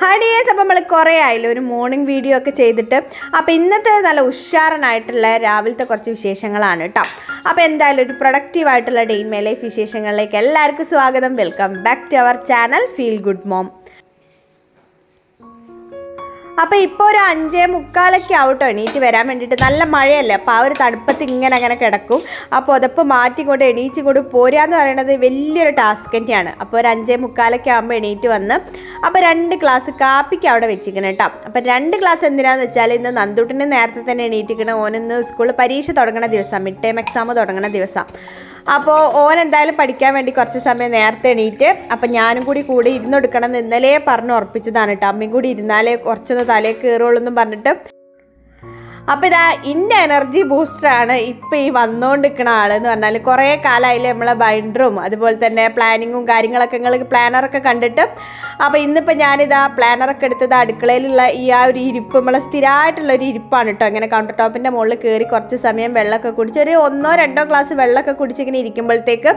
Hi dears, അപ്പോൾ നമ്മൾ കുറേ ആയില്ല ഒരു മോർണിംഗ് വീഡിയോ ഒക്കെ ചെയ്തിട്ട്. അപ്പോൾ ഇന്നത്തെ നല്ല ഉഷാറനായിട്ടുള്ള രാവിലത്തെ കുറച്ച് വിശേഷങ്ങളാണ് കേട്ടോ. അപ്പോൾ എന്തായാലും ഒരു പ്രൊഡക്റ്റീവായിട്ടുള്ള ഡേ ഇൻ മൈ ലൈഫ് വിശേഷങ്ങളിലേക്ക് എല്ലാവർക്കും സ്വാഗതം. Welcome back to our channel feel good mom. അപ്പോൾ ഇപ്പോൾ ഒരു 5:45 ആവട്ടോ എണീറ്റ് വരാൻ വേണ്ടിയിട്ട്. നല്ല മഴയല്ലേ, അപ്പോൾ ആ ഒരു തണുപ്പത്ത് അങ്ങനെ കിടക്കും. ആ പുതപ്പ് മാറ്റിക്കൊണ്ട് എണീച്ചും കൊണ്ട് പോരാന്ന് പറയുന്നത് വലിയൊരു ടാസ്ക് തന്നെയാണ്. അപ്പോൾ ഒരു 5:45 ആകുമ്പോൾ എണീറ്റ് വന്ന് അപ്പോൾ 2 ഗ്ലാസ് കാപ്പിക്ക് അവിടെ വെച്ചിരിക്കണം കേട്ടോ. അപ്പോൾ 2 ഗ്ലാസ് എന്തിനാന്ന് വെച്ചാൽ ഇന്ന് നന്ദൂട്ടിന് നേരത്തെ തന്നെ എണീറ്റിക്കണം. ഓനിന്ന് സ്കൂളിൽ പരീക്ഷ തുടങ്ങുന്ന ദിവസം, മിഡ് ടേം എക്സാം തുടങ്ങുന്ന ദിവസം. അപ്പോൾ ഓൻ എന്തായാലും പഠിക്കാൻ വേണ്ടി കുറച്ച് സമയം നേരത്തെ എണീറ്റ് അപ്പം ഞാനും കൂടി ഇരുന്നെടുക്കണം എന്ന് ഇന്നലെ പറഞ്ഞ് ഉറപ്പിച്ചതാണ് കേട്ടോ. അമ്മയും കൂടി ഇരുന്നാലേ കുറച്ചൊന്ന് തലേ കയറുള്ളൂ എന്നും പറഞ്ഞിട്ട്. അപ്പോൾ ഇതാ ഇൻ്റെ എനർജി ബൂസ്റ്ററാണ് ഇപ്പോൾ ഈ വന്നുകൊണ്ടിരിക്കുന്ന ആളെന്ന് പറഞ്ഞാൽ. കുറേ കാലമായില്ലേ നമ്മളെ ബൈൻഡറും അതുപോലെ തന്നെ പ്ലാനിങ്ങും കാര്യങ്ങളൊക്കെ നിങ്ങൾ പ്ലാനറൊക്കെ കണ്ടിട്ട്. അപ്പോൾ ഇന്നിപ്പോൾ ഞാനിതാ പ്ലാനറൊക്കെ എടുത്തത് അടുക്കളയിലുള്ള ഈ ആ ഒരു ഇരിപ്പ്, നമ്മളെ സ്ഥിരമായിട്ടുള്ളൊരു ഇരിപ്പാണ് കേട്ടോ. ഇങ്ങനെ കൗണ്ടർ ടോപ്പിൻ്റെ മുകളിൽ കയറി കുറച്ച് സമയം വെള്ളമൊക്കെ കുടിച്ച് ഒരു 1-2 ഗ്ലാസ് വെള്ളമൊക്കെ കുടിച്ചിങ്ങനെ ഇരിക്കുമ്പോഴത്തേക്ക്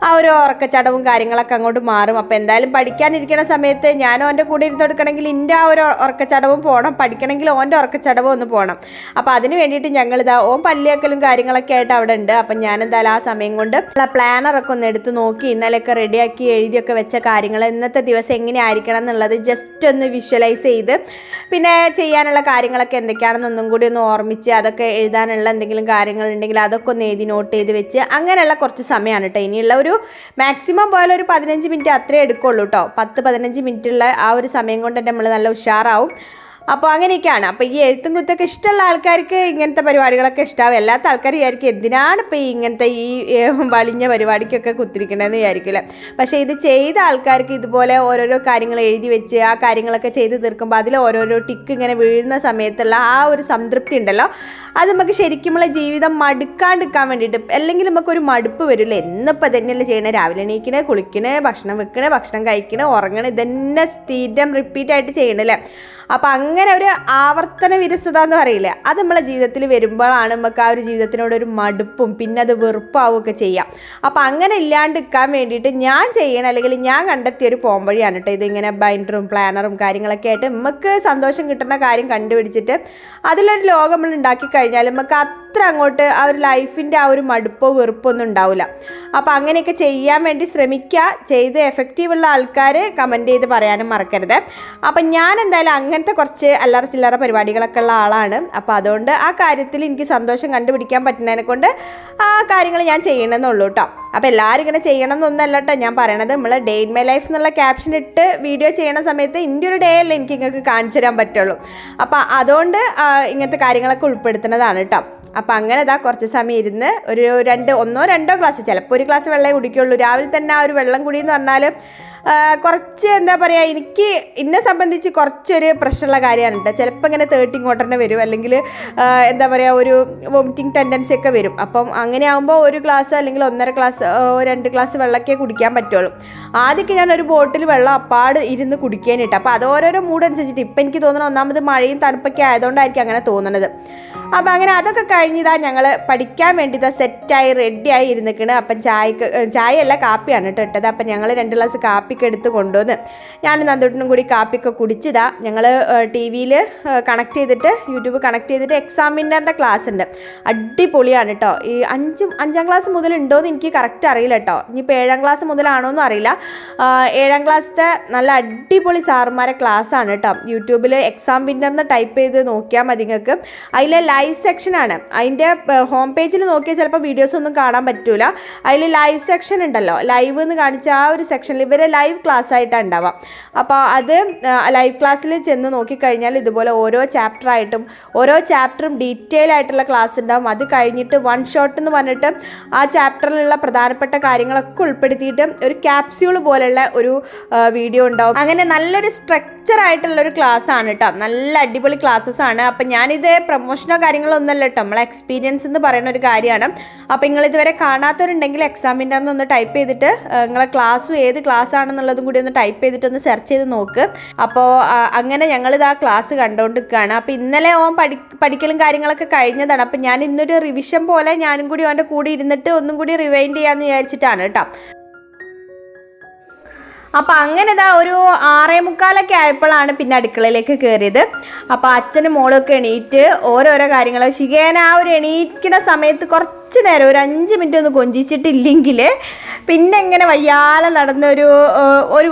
ആ ഒരു ഉറക്കച്ചടവും കാര്യങ്ങളൊക്കെ അങ്ങോട്ട് മാറും. അപ്പോൾ എന്തായാലും പഠിക്കാനിരിക്കുന്ന സമയത്ത് ഞാനും ഓൻ്റെ കൂടെ ഇരുന്ന് കൊടുക്കണമെങ്കിൽ എൻ്റെ ആ ഒരു ഉറക്കച്ചടവും പോകണം, പഠിക്കണമെങ്കിൽ ഓൻ്റെ ഉറക്കച്ചടവും ഒന്ന് പോകണം. അപ്പോൾ അതിന് വേണ്ടിയിട്ട് ഞങ്ങളിതാ ഓൻ പല്ലിയാക്കലും കാര്യങ്ങളൊക്കെ ആയിട്ട് അവിടെ ഉണ്ട്. അപ്പം ഞാനെന്തായാലും ആ സമയം കൊണ്ട് പ്ലാനറൊക്കെ ഒന്ന് എടുത്ത് നോക്കി ഇന്നലെയൊക്കെ റെഡിയാക്കി എഴുതിയൊക്കെ വെച്ച കാര്യങ്ങൾ ഇന്നത്തെ ദിവസം എങ്ങനെയായിരിക്കണം എന്നുള്ളത് ജസ്റ്റ് ഒന്ന് വിഷ്വലൈസ് ചെയ്ത്, പിന്നെ ചെയ്യാനുള്ള കാര്യങ്ങളൊക്കെ എന്തൊക്കെയാണെന്നൊന്നും കൂടി ഒന്ന് ഓർമ്മിച്ച് അതൊക്കെ എഴുതാനുള്ള എന്തെങ്കിലും കാര്യങ്ങളുണ്ടെങ്കിൽ അതൊക്കെ ഒന്ന് എഴുതി നോട്ട് ചെയ്ത് വെച്ച് അങ്ങനെയുള്ള കുറച്ച് സമയമാണ് കേട്ടോ. ഇനിയുള്ള ഒരു മാക്സിമം പോലെ ഒരു 15 മിനിറ്റ് അത്രേ എടുക്കുള്ളൂ കേട്ടോ. 10-15 മിനിറ്റുള്ള ആ ഒരു സമയം കൊണ്ട് നമ്മൾ നല്ല ഉഷാറാവും. അപ്പോൾ അങ്ങനെയൊക്കെയാണ്. അപ്പോൾ ഈ എഴുത്തും കുത്തൊക്കെ ഇഷ്ടമുള്ള ആൾക്കാർക്ക് ഇങ്ങനത്തെ പരിപാടികളൊക്കെ ഇഷ്ടമാവും. അല്ലാത്ത ആൾക്കാർ വിചാരിക്കും എന്തിനാണ് ഇപ്പോൾ ഇങ്ങനത്തെ ഈ വലിഞ്ഞ പരിപാടിക്കൊക്കെ കുത്തിരിക്കണമെന്ന് വിചാരിക്കില്ല. പക്ഷേ ഇത് ചെയ്ത ആൾക്കാർക്ക് ഇതുപോലെ ഓരോരോ കാര്യങ്ങൾ എഴുതി വെച്ച് ആ കാര്യങ്ങളൊക്കെ ചെയ്ത് തീർക്കുമ്പോൾ അതിൽ ഓരോരോ ടിക്ക് ഇങ്ങനെ വീഴുന്ന സമയത്തുള്ള ആ ഒരു സംതൃപ്തി ഉണ്ടല്ലോ, അത് നമുക്ക് ശരിക്കുമുള്ള ജീവിതം മടുക്കാണ്ടിരിക്കാൻ വേണ്ടിയിട്ട്. അല്ലെങ്കിൽ നമുക്കൊരു മടുപ്പ് വരില്ല. എന്നിപ്പോൾ തന്നെയല്ലേ ചെയ്യണേ, രാവിലെ എണീക്കണേ, കുളിക്കണേ, ഭക്ഷണം വെക്കണേ, ഭക്ഷണം കഴിക്കണേ, ഉറങ്ങണേ, ഇതന്നെ സ്ഥിരം റിപ്പീറ്റായിട്ട് ചെയ്യണല്ലേ. അപ്പോൾ അങ്ങനെ ഒരു ആവർത്തന വിരസത എന്ന് പറയില്ലേ, അത് നമ്മളെ ജീവിതത്തിൽ വരുമ്പോഴാണ് നമുക്ക് ആ ഒരു ജീവിതത്തിനോടൊരു മടുപ്പും പിന്നെ അത് വെറുപ്പാവുകയൊക്കെ ചെയ്യാം. അപ്പോൾ അങ്ങനെ ഇല്ലാണ്ടിരിക്കാൻ വേണ്ടിയിട്ട് ഞാൻ ചെയ്യണം, അല്ലെങ്കിൽ ഞാൻ കണ്ടെത്തിയൊരു പോംവഴിയാണ് കേട്ടോ ഇതിങ്ങനെ ബൈൻഡറും പ്ലാനറും കാര്യങ്ങളൊക്കെ ആയിട്ട് നമുക്ക് സന്തോഷം കിട്ടുന്ന കാര്യം കണ്ടുപിടിച്ചിട്ട് അതിലൊരു ലോകം നമ്മൾ ഉണ്ടാക്കി കഴിഞ്ഞാൽ നമുക്ക് അത്ര അങ്ങോട്ട് ആ ഒരു ലൈഫിൻ്റെ ആ ഒരു മടുപ്പോ വെറുപ്പോ ഒന്നും ഉണ്ടാവില്ല. അപ്പോൾ അങ്ങനെയൊക്കെ ചെയ്യാൻ വേണ്ടി ശ്രമിക്കുക. ചെയ്ത് എഫക്റ്റീവുള്ള ആൾക്കാർ കമൻറ്റ് ചെയ്ത് പറയാനും മറക്കരുത്. അപ്പം ഞാൻ എന്തായാലും അങ്ങനത്തെ കുറച്ച് അല്ലറ ചില്ലറ പരിപാടികളൊക്കെ ഉള്ള ആളാണ്. അപ്പോൾ അതുകൊണ്ട് ആ കാര്യത്തിൽ എനിക്ക് സന്തോഷം കണ്ടുപിടിക്കാൻ പറ്റുന്നതിനെ കൊണ്ട് ആ കാര്യങ്ങൾ ഞാൻ ചെയ്യണമെന്നുള്ളൂ കേട്ടോ. അപ്പോൾ എല്ലാവരും ഇങ്ങനെ ചെയ്യണം എന്നൊന്നല്ല കേട്ടോ ഞാൻ പറയണത്. നമ്മൾ ഡേ ഇൻ മൈ ലൈഫ് എന്നുള്ള ക്യാപ്ഷൻ ഇട്ട് വീഡിയോ ചെയ്യണ സമയത്ത് എൻ്റെ ഒരു ഡേ അല്ലേ എനിക്ക് നിങ്ങൾക്ക് കാണിച്ചു തരാൻ പറ്റുള്ളൂ. അപ്പോൾ അതുകൊണ്ട് ഇങ്ങനത്തെ കാര്യങ്ങളൊക്കെ ഉൾപ്പെടുത്തുന്നതാണ് കേട്ടോ. അപ്പോൾ അങ്ങനെ ഇതാ കുറച്ച് സമയം ഇരുന്ന് ഒരു 1-2 ഗ്ലാസ്, ചിലപ്പോൾ 1 ഗ്ലാസ് വെള്ളമേ കുടിക്കുള്ളൂ. രാവിലെ തന്നെ ആ ഒരു വെള്ളം കുടി എന്ന് പറഞ്ഞാൽ കുറച്ച് എന്താ പറയുക, എനിക്ക് എന്നെ സംബന്ധിച്ച് കുറച്ചൊരു പ്രശ്നമുള്ള കാര്യമാണ് കേട്ടോ. ചിലപ്പോൾ ഇങ്ങനെ 30 ഇങ്ങോട്ട് വരും, അല്ലെങ്കിൽ എന്താ പറയുക ഒരു വോമിറ്റിംഗ് ടെൻഡൻസി ഒക്കെ വരും. അപ്പം അങ്ങനെ ആകുമ്പോൾ 1 ഗ്ലാസ് അല്ലെങ്കിൽ 1.5 ഗ്ലാസ് 2 ഗ്ലാസ് വെള്ളമൊക്കെ കുടിക്കാൻ പറ്റുള്ളൂ. ആദ്യമൊക്കെ ഞാൻ ഒരു ബോട്ടിൽ വെള്ളം അപ്പാട് ഇരുന്ന് കുടിക്കാനിട്ട്. അപ്പോൾ അത് ഓരോരോ മൂഡ് അനുസരിച്ചിട്ട് ഇപ്പം എനിക്ക് തോന്നുന്നു ഒന്നാമത് മഴയും തണുപ്പൊക്കെ ആയതുകൊണ്ടായിരിക്കും അങ്ങനെ തോന്നുന്നത്. അപ്പോൾ അങ്ങനെ അതൊക്കെ കഴിഞ്ഞതാ ഞങ്ങൾ പഠിക്കാൻ വേണ്ടി സെറ്റായി റെഡിയായി ഇരുന്നിക്കണ്. അപ്പം ചായയല്ല കാപ്പിയാണ് കേട്ടോ ഇട്ടത്. അപ്പം ഞങ്ങൾ 2 ഗ്ലാസ് കാപ്പിക്ക് എടുത്ത് കൊണ്ടുവന്ന് ഞാൻ നന്ദൂട്ടിനും കൂടി കാപ്പിയൊക്കെ കുടിച്ചതാ. ഞങ്ങൾ ടി വിയിൽ കണക്ട് ചെയ്തിട്ട് യൂട്യൂബ് കണക്ട് ചെയ്തിട്ട് എക്സാമിനറിൻ്റെ ക്ലാസ് ഉണ്ട്. അടിപൊളിയാണ് കേട്ടോ. ഈ 5ാം ക്ലാസ് മുതലുണ്ടോയെന്ന് എനിക്ക് കറക്റ്റ് അറിയില്ല കേട്ടോ. ഇനിയിപ്പോൾ 7ാം ക്ലാസ് മുതലാണോയെന്നും അറിയില്ല. 7ാം ക്ലാസ്സിലത്തെ നല്ല അടിപൊളി സാറുമാരെ ക്ലാസ്സാണ് കേട്ടോ. യൂട്യൂബിൽ എക്സാം വിന്നറിന് ടൈപ്പ് ചെയ്ത് നോക്കിയാൽ മതി നിങ്ങൾക്ക്. അതിൽ ലൈവ് സെക്ഷനാണ്. അതിൻ്റെ ഹോം പേജിൽ നോക്കിയാൽ ചിലപ്പോൾ വീഡിയോസ് ഒന്നും കാണാൻ പറ്റൂല. അതിൽ ലൈവ് സെക്ഷൻ ഉണ്ടല്ലോ, ലൈവ് എന്ന് കാണിച്ച ആ ഒരു സെക്ഷനിൽ ഇവരെ ലൈവ് ക്ലാസ് ആയിട്ടാണ് ഉണ്ടാവുക. അപ്പോൾ അത് ലൈവ് ക്ലാസ്സിൽ ചെന്ന് നോക്കിക്കഴിഞ്ഞാൽ ഇതുപോലെ ഓരോ ചാപ്റ്ററായിട്ടും ഓരോ ചാപ്റ്ററും ഡീറ്റെയിൽ ആയിട്ടുള്ള ക്ലാസ് ഉണ്ടാവും. അത് കഴിഞ്ഞിട്ട് 1 ഷോട്ട് എന്ന് പറഞ്ഞിട്ട് ആ ചാപ്റ്ററിലുള്ള പ്രധാനപ്പെട്ട കാര്യങ്ങളൊക്കെ ഉൾപ്പെടുത്തിയിട്ട് ഒരു ക്യാപ്സ്യൂൾ പോലെയുള്ള ഒരു വീഡിയോ ഉണ്ടാവും. അങ്ങനെ നല്ലൊരു സ്ട്രക്ചറായിട്ടുള്ളൊരു ക്ലാസ്സാണ് കേട്ടോ. നല്ല അടിപൊളി ക്ലാസ്സസ് ആണ്. അപ്പം ഞാനിത് പ്രൊമോഷനോ കാര്യങ്ങളൊന്നുമല്ല കേട്ടോ, നമ്മളെ എക്സ്പീരിയൻസ് എന്ന് പറയുന്ന ഒരു കാര്യമാണ്. അപ്പോൾ നിങ്ങൾ ഇതുവരെ കാണാത്തവരുണ്ടെങ്കിൽ എക്സാമിൻ്റെ ഒന്ന് ടൈപ്പ് ചെയ്തിട്ട് നിങ്ങളെ ക്ലാസ്സും ഏത് ക്ലാസ് ആണെന്നുള്ളതും കൂടി ഒന്ന് ടൈപ്പ് ചെയ്തിട്ട് ഒന്ന് സെർച്ച് ചെയ്ത് നോക്ക്. അപ്പോൾ അങ്ങനെ ഞങ്ങളിത് ആ ക്ലാസ് കണ്ടുകൊണ്ടിരിക്കുകയാണ്. അപ്പോൾ ഇന്നലെ ഓൻ പഠിക്കലും കാര്യങ്ങളൊക്കെ കഴിഞ്ഞതാണ്. അപ്പോൾ ഞാൻ ഇന്നൊരു റിവിഷൻ പോലെ ഞാനും കൂടി ഓൻ്റെ കൂടെ ഇരുന്നിട്ട് ഒന്നും കൂടി റിവൈൻഡ് ചെയ്യാമെന്ന് വിചാരിച്ചിട്ടാണ് കേട്ടോ. അപ്പം അങ്ങനെ ഇതാ ഒരു 6:45 ആയപ്പോഴാണ് പിന്നെ അടുക്കളയിലേക്ക് കയറിയത്. അപ്പോൾ അച്ഛനും മോളൊക്കെ എണീറ്റ് ഓരോരോ കാര്യങ്ങൾ ശിഖേന ആ ഒരു എണീക്കുന്ന സമയത്ത് കുറച്ച് നേരം ഒരു 5 മിനിറ്റ് ഒന്ന് കൊഞ്ചിച്ചിട്ടില്ലെങ്കിൽ പിന്നെ ഇങ്ങനെ വയ്യാലെ നടന്നൊരു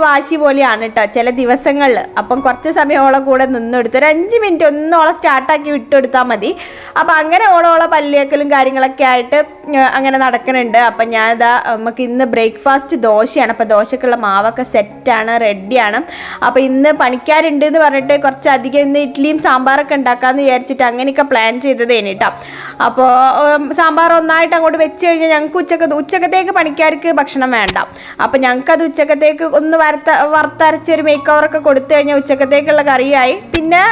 വാശി പോലെയാണ് കേട്ടോ ചില ദിവസങ്ങളിൽ. അപ്പം കുറച്ച് സമയം ഓളെ കൂടെ നിന്നെടുത്ത് ഒരു 5 മിനിറ്റ് ഒന്നോളം സ്റ്റാർട്ടാക്കി വിട്ടെടുത്താൽ മതി. അപ്പം അങ്ങനെ ഓളോളെ പല്ലിയേക്കലും കാര്യങ്ങളൊക്കെ ആയിട്ട് അങ്ങനെ നടക്കുന്നുണ്ട്. അപ്പം ഞാനിതാ നമുക്ക് ഇന്ന് ബ്രേക്ക്ഫാസ്റ്റ് ദോശയാണ്. അപ്പോൾ ദോശക്കുള്ള മാവൊക്കെ സെറ്റാണ്, റെഡിയാണ്. അപ്പോൾ ഇന്ന് പണിക്കാരുണ്ട് എന്ന് പറഞ്ഞിട്ട് കുറച്ചധികം ഇന്ന് ഇഡ്ഡലിയും സാമ്പാറൊക്കെ ഉണ്ടാക്കാമെന്ന് വിചാരിച്ചിട്ട് അങ്ങനെയൊക്കെ പ്ലാൻ ചെയ്തതേന് കേട്ടോ. അപ്പോൾ സാമ്പാർ ഒന്നായിട്ട് അങ്ങോട്ട് വെച്ച് കഴിഞ്ഞാൽ ഞങ്ങൾക്ക് ഉച്ചക്കത്തേക്ക് പണിക്കാർക്ക് ഭക്ഷണം വേണ്ട. അപ്പോൾ ഞങ്ങൾക്കത് ഉച്ചക്കത്തേക്ക് ഒന്ന് വറുത്തരച്ചൊരു മേക്ക് ഓവറൊക്കെ കൊടുത്തു കഴിഞ്ഞാൽ ഉച്ചക്കത്തേക്കുള്ള കറിയായി. പിന്നെ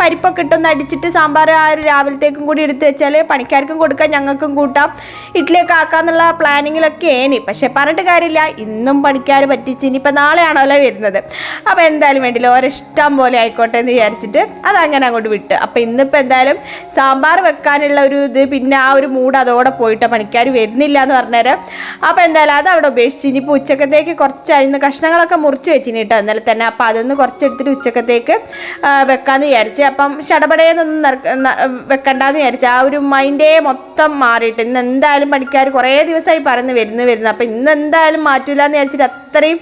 പരിപ്പൊക്കെ ഇട്ടൊന്ന് അടിച്ചിട്ട് സാമ്പാർ ആ ഒരു രാവിലത്തേക്കും കൂടി എടുത്ത് വെച്ചാൽ പണിക്കാർക്കും കൊടുക്കാം, ഞങ്ങൾക്കും കൂട്ടാം, ഇഡ്ഡലിയൊക്കെ ആക്കാമെന്നുള്ള പ്ലാനിങ്ങിലൊക്കെ ഏനി. പക്ഷെ പറഞ്ഞിട്ട് കാര്യമില്ല, ഇന്നും പണിക്കാർ പറ്റിച്ച് ഇനിയിപ്പോൾ നാളെയാണല്ലോ വരുന്നത്. അപ്പോൾ എന്തായാലും വേണ്ടില്ല, ഓരോ ഇഷ്ടം പോലെ ആയിക്കോട്ടെ എന്ന് വിചാരിച്ചിട്ട് അതങ്ങനെ അങ്ങോട്ട് വിട്ട്. അപ്പോൾ ഇന്നിപ്പോൾ എന്തായാലും സാമ്പാർ വെക്കാനുള്ള ഒരു ഇത് പിന്നെ ആ ഒരു മൂഡ് അതോടെ പോയിട്ട് പണിക്കാർ വരുന്നില്ല എന്ന് പറഞ്ഞേരം. അപ്പോൾ എന്തായാലും അത് അവിടെ ഉപേക്ഷിച്ച് ഇനിയിപ്പോൾ ഉച്ചക്കത്തേക്ക് കുറച്ചായിരുന്നു കഷ്ണങ്ങളൊക്കെ മുറിച്ച് വെച്ചിന് കേട്ടോ ഇന്നലെ തന്നെ. അപ്പോൾ അതൊന്ന് കുറച്ചെടുത്തിട്ട് ഉച്ചക്കത്തേക്ക് വെക്കാമെന്ന് വിചാരിച്ച്. അപ്പം ഷടപടയെന്നൊന്നും വെക്കണ്ടെന്ന് വിചാരിച്ചു. ആ ഒരു മൈൻഡേ മൊത്തം മാറിയിട്ട് ഇന്ന് എന്തായാലും പണിക്കാർ കുറേ ദിവസമായി പറഞ്ഞ് വരുന്നു. അപ്പം ഇന്ന് എന്തായാലും മാറ്റൂല എന്ന് വിചാരിച്ചിട്ട് അത്രയും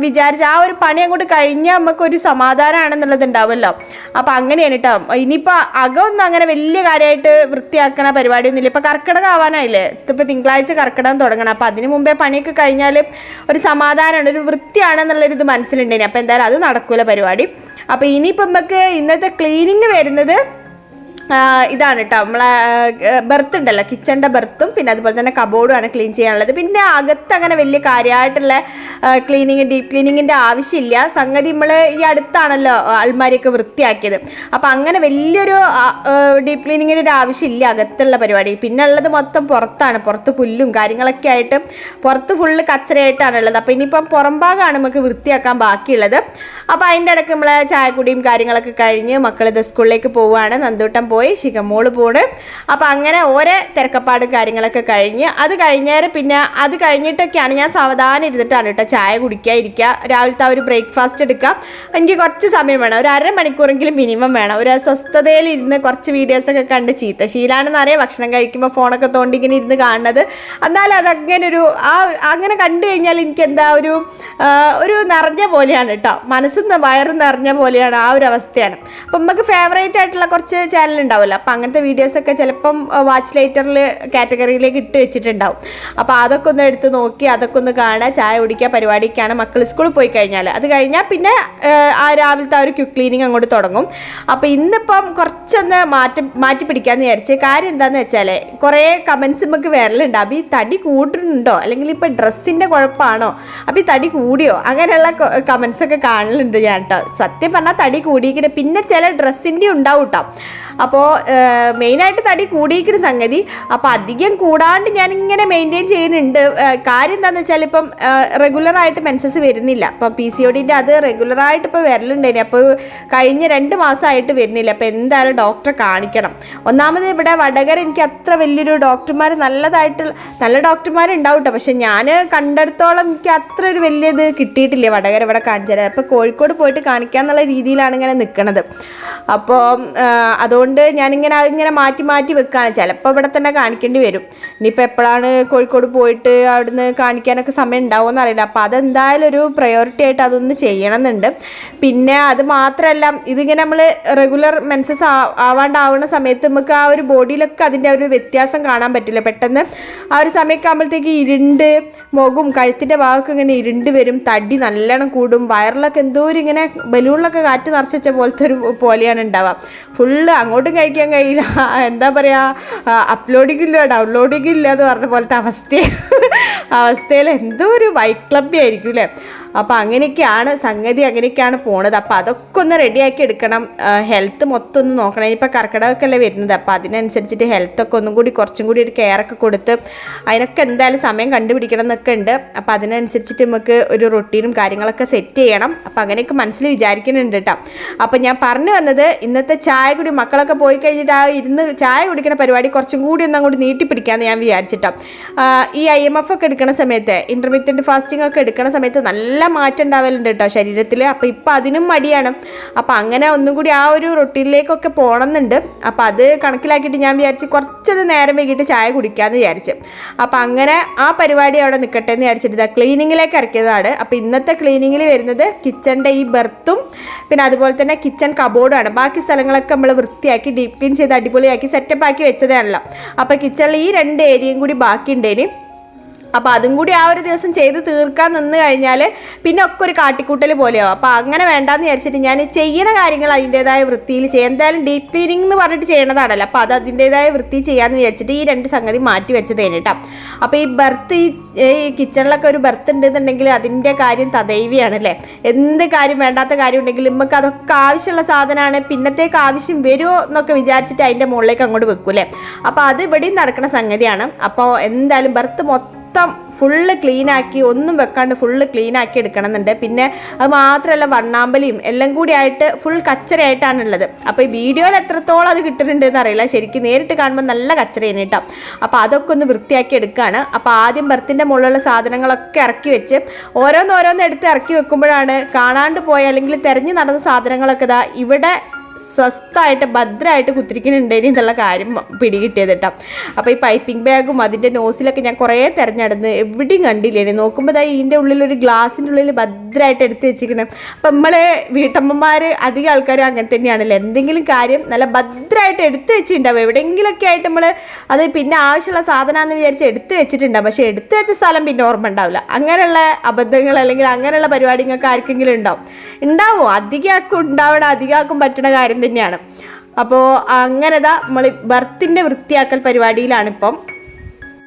വിചാരിച്ച് ആ ഒരു പണി അങ്ങോട്ട് കഴിഞ്ഞാൽ നമുക്കൊരു സമാധാനമാണെന്നുള്ളത് ഉണ്ടാവുമല്ലോ. അപ്പം അങ്ങനെയാണ് കേട്ടോ. ഇനിയിപ്പോൾ അകമൊന്നും അങ്ങനെ വലിയ കാര്യമായിട്ട് വൃത്തിയാക്കണ പരിപാടിയൊന്നുമില്ല. ഇപ്പോൾ കർക്കിടകം ആവാനായില്ലേ, ഇപ്പോൾ തിങ്കളാഴ്ച കർക്കിടകം തുടങ്ങണം. അപ്പോൾ അതിന് മുമ്പേ പണിയൊക്കെ കഴിഞ്ഞാൽ ഒരു സമാധാനമാണ്, ഒരു വൃത്തിയാണെന്നുള്ളൊരിത് മനസ്സിലുണ്ടേനി. അപ്പോൾ എന്തായാലും അത് നടക്കൂല പരിപാടി. അപ്പോൾ ഇനിയിപ്പോൾ നമുക്ക് ഇന്നത്തെ ക്ലീനിങ് വരുന്നത് ഇതാണ് കേട്ടോ. നമ്മളെ ബെർത്ത് ഉണ്ടല്ലോ, കിച്ചണിൻ്റെ ബെർത്തും പിന്നെ അതുപോലെ തന്നെ കബോർഡുമാണ് ക്ലീൻ ചെയ്യാനുള്ളത്. പിന്നെ അകത്ത് അങ്ങനെ വലിയ കാര്യമായിട്ടുള്ള ഡീപ്പ് ക്ലീനിങ്ങിൻ്റെ ആവശ്യമില്ല. സംഗതി നമ്മൾ ഈ അടുത്താണല്ലോ അൾമാരിയൊക്കെ വൃത്തിയാക്കിയത്. അപ്പോൾ അങ്ങനെ വലിയൊരു ഡീപ്പ് ക്ലീനിങ്ങിന് ഒരു ആവശ്യമില്ല അകത്തുള്ള പരിപാടി. പിന്നെ ഉള്ളത് മൊത്തം പുറത്താണ്. പുറത്ത് പുല്ലും കാര്യങ്ങളൊക്കെ ആയിട്ട് പുറത്ത് ഫുള്ള് കച്ചറയായിട്ടാണുള്ളത്. അപ്പോൾ ഇനിയിപ്പം പുറം ഭാഗമാണ് നമുക്ക് വൃത്തിയാക്കാൻ ബാക്കിയുള്ളത്. അപ്പോൾ അതിൻ്റെ ഇടയ്ക്ക് നമ്മളെ ചായക്കുടിയും കാര്യങ്ങളൊക്കെ കഴിഞ്ഞ് മക്കളിത് സ്കൂളിലേക്ക് പോവുകയാണ്. നന്ദൂട്ടം പോയി, ശിഖമോള് പോണ്. അപ്പോൾ അങ്ങനെ ഓരോ തിരക്കപ്പാടും കാര്യങ്ങളൊക്കെ കഴിഞ്ഞ് അത് കഴിഞ്ഞേരം പിന്നെ അത് കഴിഞ്ഞിട്ടൊക്കെയാണ് ഞാൻ സാവധാനം ഇരുന്നിട്ടാണ് കേട്ടോ ചായ കുടിക്കുക. രാവിലത്തെ ആ ഒരു ബ്രേക്ക്ഫാസ്റ്റ് എടുക്കുക. എനിക്ക് കുറച്ച് സമയം വേണം, ഒരു അരമണിക്കൂറെങ്കിലും മിനിമം വേണം. ഒരു സ്വസ്ഥതയിൽ ഇരുന്ന് കുറച്ച് വീഡിയോസൊക്കെ കണ്ട് ചീത്ത ശീലാണെന്ന് അറിയാം ഭക്ഷണം കഴിക്കുമ്പോൾ ഫോണൊക്കെ തോണ്ടി ഇങ്ങനെ ഇരുന്ന് കാണുന്നത്. എന്നാലും അതങ്ങനെ അങ്ങനെ കണ്ടു കഴിഞ്ഞാൽ എനിക്ക് എന്താ ഒരു നിറഞ്ഞ പോലെയാണ് കേട്ടോ, മനസ്സിൽ വയറും നിറഞ്ഞ പോലെയാണ്, ആ ഒരു അവസ്ഥയാണ്. അപ്പം നമുക്ക് ഫേവറേറ്റ് ആയിട്ടുള്ള കുറച്ച് ചാനൽ ഉണ്ടാവുമല്ലോ, അപ്പോൾ അങ്ങനത്തെ വീഡിയോസൊക്കെ ചിലപ്പം വാച്ച് ലൈറ്ററിൽ കാറ്റഗറിയിലേക്ക് ഇട്ട് വെച്ചിട്ടുണ്ടാവും. അപ്പോൾ അതൊക്കെ ഒന്ന് എടുത്ത് നോക്കി അതൊക്കെ ഒന്ന് കാണുക, ചായ കുടിക്കുക, പരിപാടിക്കാണ്. മക്കൾ സ്കൂളിൽ പോയി കഴിഞ്ഞാൽ അത് കഴിഞ്ഞാൽ പിന്നെ ആ രാവിലത്തെ ആ ഒരു ക്വിക്ക് ക്ലീനിങ് അങ്ങോട്ട് തുടങ്ങും. അപ്പോൾ ഇന്നിപ്പം കുറച്ചൊന്ന് മാറ്റി പിടിക്കാമെന്ന് വിചാരിച്ച്. കാര്യം എന്താണെന്ന് വെച്ചാൽ കുറേ കമൻസ് നമുക്ക് വരലുണ്ട്, അപ്പോൾ ഈ തടി കൂടുന്നുണ്ടോ അല്ലെങ്കിൽ ഇപ്പോൾ ഡ്രസ്സിൻ്റെ കുഴപ്പമാണോ, അപ്പോൾ ഈ തടി കൂടിയോ, അങ്ങനെയുള്ള കമൻസൊക്കെ കാണലുണ്ട് ഞാൻ കേട്ടോ. സത്യം പറഞ്ഞാൽ തടി കൂടിയിരിക്കണേ, പിന്നെ ചില ഡ്രസ്സിൻ്റെ ഉണ്ടാവും കേട്ടോ. അപ്പോൾ മെയിനായിട്ട് തടി കൂടിയിരിക്കുന്ന സംഗതി. അപ്പോൾ അധികം കൂടാണ്ട് ഞാനിങ്ങനെ മെയിൻറ്റെയിൻ ചെയ്യുന്നുണ്ട്. കാര്യം എന്താണെന്ന് വെച്ചാൽ ഇപ്പം റെഗുലറായിട്ട് മെൻസസ് വരുന്നില്ല. അപ്പം PCOD അത് റെഗുലറായിട്ട് ഇപ്പോൾ വരലുണ്ടായിന്. അപ്പോൾ കഴിഞ്ഞ 2 മാസമായിട്ട് വരുന്നില്ല. അപ്പോൾ എന്തായാലും ഡോക്ടറെ കാണിക്കണം. ഒന്നാമത് ഇവിടെ വടകര എനിക്ക് അത്ര വലിയൊരു ഡോക്ടർമാർ നല്ല ഡോക്ടർമാരുണ്ടാവും കേട്ടോ. പക്ഷെ ഞാൻ കണ്ടെടുത്തോളം എനിക്ക് അത്ര ഒരു വലിയത് കിട്ടിയിട്ടില്ല വടകര ഇവിടെ കാണിച്ചു തരാം. അപ്പോൾ കോഴിക്കോട് പോയിട്ട് കാണിക്കാന്നുള്ള രീതിയിലാണ് ഇങ്ങനെ നിൽക്കുന്നത്. അപ്പോൾ അതുകൊണ്ട് ഞാനിങ്ങനെ മാറ്റി വെക്കുകയാണ്. ചിലപ്പോൾ ഇവിടെ തന്നെ കാണിക്കേണ്ടി വരും. ഇനിയിപ്പോൾ എപ്പോഴാണ് കോഴിക്കോട് പോയിട്ട് അവിടുന്ന് കാണിക്കാനൊക്കെ സമയം ഉണ്ടാവുമെന്ന് അറിയില്ല. അപ്പോൾ അതെന്തായാലും ഒരു പ്രയോറിറ്റി ആയിട്ട് അതൊന്ന് ചെയ്യണമെന്നുണ്ട്. പിന്നെ അത് മാത്രമല്ല, ഇതിങ്ങനെ നമ്മൾ റെഗുലർ മെൻസസ് ആവാണ്ടാവുന്ന സമയത്ത് നമുക്ക് ആ ഒരു ബോഡിയിലൊക്കെ അതിൻ്റെ ഒരു വ്യത്യാസം കാണാൻ പറ്റില്ല. പെട്ടെന്ന് ആ ഒരു സമയമൊക്കെ ആകുമ്പോഴത്തേക്ക് ഇരുണ്ട് മുഖം കഴുത്തിൻ്റെ ഭാഗമൊക്കെ ഇങ്ങനെ ഇരുണ്ട് വരും, തടി നല്ലോണം കൂടും, വയറിലൊക്കെ എന്തോ ഒരു ഇങ്ങനെ ബലൂണിലൊക്കെ കാറ്റ് നിറച്ച പോലത്തെ പോലെയാണ് ഉണ്ടാവുക. ഫുള്ള് അങ്ങോട്ടും കഴിക്കാൻ കഴിയില്ല, എന്താ പറയുക, അപ്ലോഡിങ് ഇല്ല ഡൗൺലോഡിങ് ഇല്ല എന്ന് പറഞ്ഞ പോലത്തെ അവസ്ഥയിൽ എന്തോ ഒരു വൈക്ലബ്ബി ആയിരിക്കും അല്ലേ. അപ്പോൾ അങ്ങനെയൊക്കെയാണ് സംഗതി, അങ്ങനെയൊക്കെയാണ് പോണത്. അപ്പോൾ അതൊക്കെ ഒന്ന് റെഡിയാക്കി എടുക്കണം. ഹെൽത്ത് മൊത്തം ഒന്ന് നോക്കണം. ഇപ്പോൾ കർക്കിടകമൊക്കെ അല്ലേ വരുന്നത്. അപ്പോൾ അതിനനുസരിച്ചിട്ട് ഹെൽത്തൊക്കെ ഒന്നും കൂടി കുറച്ചും കൂടി ഒരു കെയറൊക്കെ കൊടുത്ത് അതിനൊക്കെ എന്തായാലും സമയം കണ്ടുപിടിക്കണം എന്നൊക്കെ ഉണ്ട്. അപ്പോൾ അതിനനുസരിച്ചിട്ട് നമുക്ക് ഒരു റൊട്ടീനും കാര്യങ്ങളൊക്കെ സെറ്റ് ചെയ്യണം. അപ്പോൾ അങ്ങനെയൊക്കെ മനസ്സിൽ വിചാരിക്കുന്നുണ്ട് കേട്ടോ. അപ്പോൾ ഞാൻ പറഞ്ഞു വന്നത് ഇന്നത്തെ ചായ കുടി മക്കളൊക്കെ പോയി കഴിഞ്ഞിട്ട് ആ ഇരുന്ന് ചായ കുടിക്കുന്ന പരിപാടി കുറച്ചും കൂടി ഒന്ന് അങ്ങോട്ട് നീട്ടിപ്പിടിക്കാമെന്ന് ഞാൻ വിചാരിച്ചിട്ടോ. ഈ IMF ഒക്കെ എടുക്കുന്ന സമയത്ത്, ഇൻ്റർമീഡിയറ്റ് ഫാസ്റ്റിംഗ് ഒക്കെ എടുക്കുന്ന സമയത്ത് നല്ല നല്ല മാറ്റം ഉണ്ടാവലുണ്ട് കേട്ടോ ശരീരത്തിൽ. അപ്പോൾ ഇപ്പം അതിനും മടിയാണ്. അപ്പോൾ അങ്ങനെ ഒന്നും കൂടി ആ ഒരു റൊട്ടീനിലേക്കൊക്കെ പോകണമെന്നുണ്ട്. അപ്പോൾ അത് കണക്കിലാക്കിയിട്ട് ഞാൻ വിചാരിച്ച് കുറച്ചത് നേരം വൈകിട്ട് ചായ കുടിക്കാമെന്ന് വിചാരിച്ചു. അപ്പോൾ അങ്ങനെ ആ പരിപാടി അവിടെ നിൽക്കട്ടെ എന്ന് വിചാരിച്ചിട്ട് ക്ലീനിങ്ങിലേക്ക് ഇറക്കിയതാണ്. അപ്പോൾ ഇന്നത്തെ ക്ലീനിങ്ങിൽ വരുന്നത് കിച്ചണിൻ്റെ ഈ ബെർത്തും പിന്നെ അതുപോലെ തന്നെ കിച്ചൺ കബോർഡാണ്. ബാക്കി സ്ഥലങ്ങളൊക്കെ നമ്മൾ വൃത്തിയാക്കി ഡീപ്പ് ക്ലീൻ ചെയ്ത് അടിപൊളിയാക്കി സെറ്റപ്പ് ആക്കി വെച്ചതാണല്ലോ. അപ്പോൾ കിച്ചണിൽ ഈ 2 ഏരിയയും കൂടി ബാക്കിയുണ്ടേന്. അപ്പോൾ അതും കൂടി ആ ഒരു ദിവസം ചെയ്ത് തീർക്കാൻ നിന്ന് കഴിഞ്ഞാൽ പിന്നെ ഒക്കെ ഒരു കാട്ടിക്കൂട്ടൽ പോലെയാവും. അപ്പോൾ അങ്ങനെ വേണ്ടാന്ന് വിചാരിച്ചിട്ട് ഞാൻ ചെയ്യണ കാര്യങ്ങൾ അതിൻ്റേതായ വൃത്തിയിൽ ചെയ്യാം. എന്തായാലും ഡീപ്പ് ക്ലീനിങ് എന്ന് പറഞ്ഞിട്ട് ചെയ്യണതാണല്ലോ. അപ്പോൾ അത് അതിൻ്റേതായ വൃത്തി ചെയ്യാമെന്ന് വിചാരിച്ചിട്ട് ഈ 2 സംഗതി മാറ്റി വെച്ചതേന് കേട്ടോ. അപ്പോൾ ഈ ബെർത്ത് ഈ കിച്ചണിലൊക്കെ ഒരു ബെർത്ത് ഉണ്ടെന്നുണ്ടെങ്കിൽ അതിൻ്റെ കാര്യം തദൈവിയാണല്ലേ. എന്ത് കാര്യം വേണ്ടാത്ത കാര്യം ഉണ്ടെങ്കിൽ നമുക്ക് അതൊക്കെ ആവശ്യമുള്ള സാധനമാണ്, പിന്നത്തേക്ക് ആവശ്യം വരുമോ എന്നൊക്കെ വിചാരിച്ചിട്ട് അതിൻ്റെ മുകളിലേക്ക് അങ്ങോട്ട് വെക്കൂലേ. അപ്പോൾ അത് ഇവിടെയും നടക്കുന്ന സംഗതിയാണ്. അപ്പോൾ എന്തായാലും ബെർത്ത് മൊത്തം ഫുള്ള് ക്ലീനാക്കി ഒന്നും വെക്കാണ്ട് ഫുള്ള് ക്ലീനാക്കി എടുക്കണം എന്നുണ്ട്. പിന്നെ അത് മാത്രമല്ല വണ്ണാമ്പലിയും എല്ലാം കൂടി ആയിട്ട് ഫുൾ കച്ചറയായിട്ടാണുള്ളത്. അപ്പോൾ ഈ വീഡിയോയിൽ എത്രത്തോളം അത് കിട്ടുന്നുണ്ടെന്ന് അറിയില്ല, ശരിക്കും നേരിട്ട് കാണുമ്പോൾ നല്ല കച്ചറയാണ് കേട്ടോ. അപ്പോൾ അതൊക്കെ ഒന്ന് വൃത്തിയാക്കി എടുക്കുകയാണ്. അപ്പോൾ ആദ്യം ബെർത്തിൻ്റെ മുകളിലുള്ള സാധനങ്ങളൊക്കെ ഇറക്കി വെച്ച് ഓരോന്നോരോന്ന് എടുത്ത് ഇറക്കി വെക്കുമ്പോഴാണ് കാണാണ്ട് പോയ അല്ലെങ്കിൽ തിരഞ്ഞു നടന്ന സാധനങ്ങളൊക്കെ ഇതാ ഇവിടെ സ്വസ്ഥമായിട്ട് ഭദ്രമായിട്ട് കുത്തിരിക്കുന്നുണ്ടേനി എന്നുള്ള കാര്യം പിടികിട്ടിയത് കേട്ടോ. അപ്പോൾ ഈ പൈപ്പിംഗ് ബാഗും അതിൻ്റെ നോസിലൊക്കെ ഞാൻ കുറേ തിരഞ്ഞെടുന്ന് എവിടെയും കണ്ടില്ലേനെ. നോക്കുമ്പോൾ ഇതാ ഇതിൻ്റെ ഉള്ളിലൊരു ഗ്ലാസിൻ്റെ ഉള്ളിൽ ഭദ്രമായിട്ട് എടുത്ത് വെച്ചിരിക്കണം. അപ്പം നമ്മൾ വീട്ടമ്മമാർ അധികം ആൾക്കാരും അങ്ങനെ തന്നെയാണല്ലോ. എന്തെങ്കിലും കാര്യം നല്ല ഭദ്രമായിട്ട് എടുത്ത് വെച്ചിട്ടുണ്ടാവും. എവിടെയെങ്കിലുമൊക്കെ ആയിട്ട് നമ്മൾ അത് പിന്നെ ആവശ്യമുള്ള സാധനമാണെന്ന് വിചാരിച്ച് എടുത്ത് വെച്ചിട്ടുണ്ടാവും. പക്ഷേ എടുത്ത് വെച്ച സ്ഥലം പിന്നെ ഓർമ്മ ഉണ്ടാവില്ല. അങ്ങനെയുള്ള അബദ്ധങ്ങൾ അല്ലെങ്കിൽ അങ്ങനെയുള്ള പരിപാടി നിങ്ങൾക്ക് ആർക്കെങ്കിലും ഉണ്ടാവും. അധികമാക്കും ഉണ്ടാവണം, അധികമാക്കും പറ്റുന്ന കാര്യം തന്നെയാണ്. അപ്പോൾ അങ്ങനെതാ നമ്മൾ ബെർത്തിൻ്റെ വൃത്തിയാക്കൽ പരിപാടിയിലാണിപ്പം.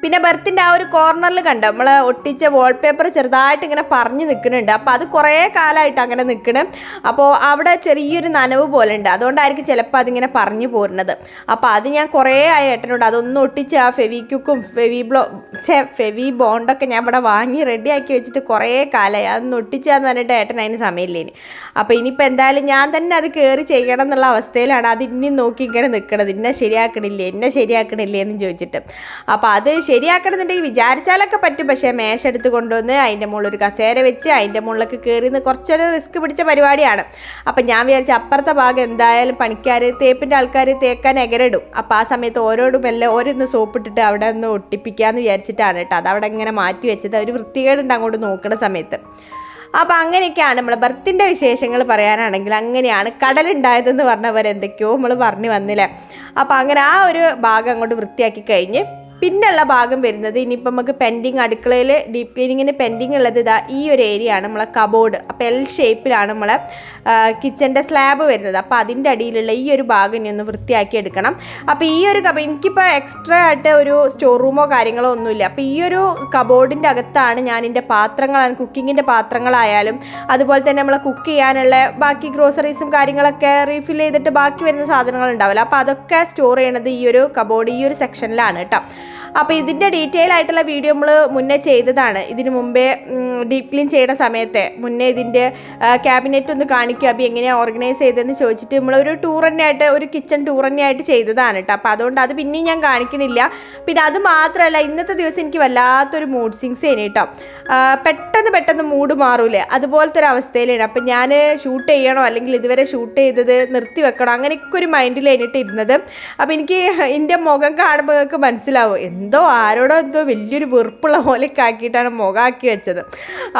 പിന്നെ ബെർത്തിൻ്റെ ആ ഒരു കോർണറിൽ കണ്ട നമ്മൾ ഒട്ടിച്ച വാൾപേപ്പർ ചെറുതായിട്ട് ഇങ്ങനെ പറഞ്ഞു നിൽക്കുന്നുണ്ട്. അപ്പോൾ അത് കുറേ കാലമായിട്ട് അങ്ങനെ നിൽക്കണം. അപ്പോൾ അവിടെ ചെറിയൊരു നനവ് പോലെ ഉണ്ട്, അതുകൊണ്ടായിരിക്കും ചിലപ്പോൾ അതിങ്ങനെ പറഞ്ഞു പോരുന്നത്. അപ്പോൾ അത് ഞാൻ കുറേ ആയി ഏട്ടനോട് അതൊന്നും ഒട്ടിച്ച് ആ ഫെവിക്വിക്കും ഫെവി ബോണ്ടൊക്കെ ഞാൻ ഇവിടെ വാങ്ങി റെഡിയാക്കി വെച്ചിട്ട് കുറേ കാലമായി അതൊന്നും ഒട്ടിച്ചാന്ന് പറഞ്ഞിട്ട് ഏട്ടൻ അതിന് സമയമില്ലേന്. അപ്പോൾ ഇനിയിപ്പോൾ എന്തായാലും ഞാൻ തന്നെ അത് കയറി ചെയ്യണം എന്നുള്ള അവസ്ഥയിലാണ് അത് ഇനിയും നോക്കി ഇങ്ങനെ നിൽക്കണത്. എന്നെ ശരിയാക്കണില്ലേ എന്ന് ചോദിച്ചിട്ട്. അപ്പോൾ അത് ശരിയാക്കണമെന്നുണ്ടെങ്കിൽ വിചാരിച്ചാലൊക്കെ പറ്റും. പക്ഷേ മേശ എടുത്ത് കൊണ്ടുവന്ന് അതിൻ്റെ മുകളിൽ ഒരു കസേര വെച്ച് അതിൻ്റെ മുകളിലൊക്കെ കയറി നിന്ന് കുറച്ചൊരു റിസ്ക് പിടിച്ച പരിപാടിയാണ്. അപ്പം ഞാൻ വിചാരിച്ച അപ്പുറത്തെ ഭാഗം എന്തായാലും പണിക്കാർ തേപ്പിൻ്റെ ആൾക്കാർ തേക്കാൻ എകരടും. അപ്പോൾ ആ സമയത്ത് ഓരോടും എല്ലാം ഓരോന്ന് സോപ്പിട്ടിട്ട് അവിടെ ഒന്ന് ഒട്ടിപ്പിക്കാമെന്ന് വിചാരിച്ചിട്ടാണ് കേട്ടോ അതവിടെ ഇങ്ങനെ മാറ്റി വെച്ചത്. ഒരു വൃത്തികേടുണ്ട് അങ്ങോട്ട് നോക്കുന്ന സമയത്ത്. അപ്പോൾ അങ്ങനെയൊക്കെയാണ് നമ്മൾ ബെർത്തിൻ്റെ വിശേഷങ്ങൾ പറയാനാണെങ്കിൽ അങ്ങനെയാണ്. കടലുണ്ടായതെന്ന് പറഞ്ഞവരെന്തൊക്കെയോ നമ്മൾ പറഞ്ഞു വന്നില്ലേ. അപ്പോൾ അങ്ങനെ ആ ഒരു ഭാഗം അങ്ങോട്ട് വൃത്തിയാക്കി കഴിഞ്ഞ് പിന്നെയുള്ള ഭാഗം വരുന്നത് ഇനിയിപ്പോൾ നമുക്ക് പെൻഡിങ് അടുക്കളയിൽ ഡീപ്പ് ക്ലീനിങ്ങിന് പെൻഡിങ് ഉള്ളത് ഇതാ ഈ ഒരു ഏരിയ ആണ് നമ്മളെ കബോർഡ്. അപ്പോൾ എൽ ഷേപ്പിലാണ് നമ്മളെ കിച്ചൻ്റെ സ്ലാബ് വരുന്നത്. അപ്പോൾ അതിൻ്റെ അടിയിലുള്ള ഈ ഒരു ഭാഗം ഇനി ഒന്ന് വൃത്തിയാക്കി എടുക്കണം. അപ്പോൾ ഈ ഒരു എനിക്കിപ്പോൾ എക്സ്ട്രാ ആയിട്ട് ഒരു സ്റ്റോർ റൂമോ കാര്യങ്ങളോ ഒന്നുമില്ല. അപ്പോൾ ഈ ഒരു കബോർഡിൻ്റെ അകത്താണ് ഞാൻ എൻ്റെ പാത്രങ്ങളാണ് കുക്കിങ്ങിൻ്റെ പാത്രങ്ങളായാലും അതുപോലെ തന്നെ നമ്മൾ കുക്ക് ചെയ്യാനുള്ള ബാക്കി ഗ്രോസറീസും കാര്യങ്ങളൊക്കെ റീഫിൽ ചെയ്തിട്ട് ബാക്കി വരുന്ന സാധനങ്ങൾ ഉണ്ടാവില്ല. അപ്പോൾ അതൊക്കെ സ്റ്റോർ ചെയ്യണത് ഈ ഒരു കബോർഡ് ഈ ഒരു സെക്ഷനിലാണ് കേട്ടോ. അപ്പോൾ ഇതിൻ്റെ ഡീറ്റെയിൽ ആയിട്ടുള്ള വീഡിയോ നമ്മൾ മുന്നേ ചെയ്തതാണ്. ഇതിന് മുമ്പേ ഡീപ്പ് ക്ലീൻ ചെയ്യുന്ന സമയത്ത് മുന്നേ ഇതിൻ്റെ ക്യാബിനറ്റ് ഒന്ന് കാണിക്കുക അപ്പോൾ എങ്ങനെയാണ് ഓർഗനൈസ് ചെയ്തതെന്ന് ചോദിച്ചിട്ട് നമ്മളൊരു ടൂർ തന്നെയായിട്ട് ഒരു കിച്ചൺ ടൂർ തന്നെയായിട്ട് ചെയ്തതാണ് കേട്ടോ. അപ്പോൾ അതുകൊണ്ട് അത് പിന്നെയും ഞാൻ കാണിക്കണില്ല. പിന്നെ അത് മാത്രമല്ല ഇന്നത്തെ ദിവസം എനിക്ക് വല്ലാത്തൊരു മൂഡ് സ്വിങ്സ് ആണ് കേട്ടോ. പെട്ടെന്ന് മൂഡ് മാറൂലേ അതുപോലത്തെ ഒരു അവസ്ഥയിലാണ്. അപ്പം ഞാൻ ഷൂട്ട് ചെയ്യണോ അല്ലെങ്കിൽ ഇതുവരെ ഷൂട്ട് ചെയ്തത് നിർത്തി വെക്കണോ അങ്ങനെയൊക്കെ ഒരു മൈൻഡിൽ കഴിഞ്ഞിട്ട് ഇരുന്നത്. അപ്പോൾ എനിക്ക് എൻ്റെ മുഖം കാണുമ്പോൾ നിങ്ങൾക്ക് മനസ്സിലാവും ആരോടോ വലിയൊരു വെറുപ്പുള്ള പോലെയൊക്കെ ആക്കിയിട്ടാണ് മുഖമാക്കി വെച്ചത്.